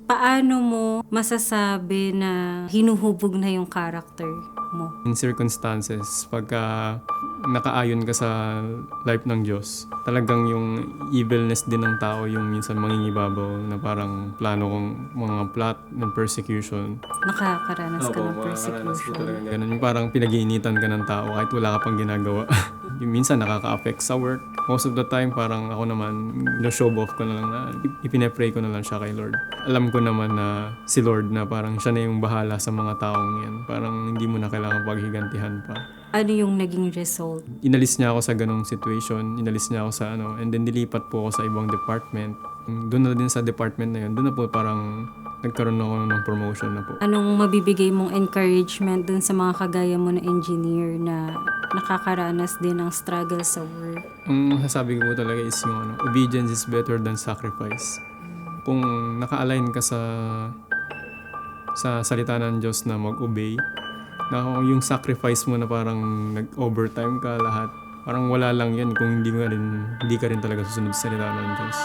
Paano mo masasabi na hinuhubog na yung character mo? In circumstances, pagka nakaayon ka sa life ng Diyos, talagang yung evilness din ng tao yung minsan mangingibabaw na parang plano kong mga plot ng persecution. Nakakaranas ka ng makakaranas po persecution. talaga ganun. Yung parang pinag-iinitan ka ng tao kahit wala ka pang ginagawa. Yung minsan nakaka-affect sa work. Most of the time, parang ako naman, show off ko na lang na ipinepray ko na lang siya kay Lord. Alam ko naman na si Lord na parang siya na yung bahala sa mga taong yan. Parang hindi mo na kailangan paghigantihan pa. Ano yung naging result? Inalis niya ako sa ganong situation, inalis niya ako sa and then nilipat po ako sa ibang department. Doon na din sa department na yun, doon na po parang nagkaroon ako ng promotion na po. Anong mabibigay mong encouragement dun sa mga kagaya mo na engineer na nakakaranas din ng struggle sa work? Ang masasabi ko po talaga is yung obedience is better than sacrifice. Kung naka-align ka sa salita ng Diyos na mag-obey, na yung sacrifice mo na parang nag-overtime ka lahat, parang wala lang yan kung hindi ka rin talaga susunod sa salita ng Diyos.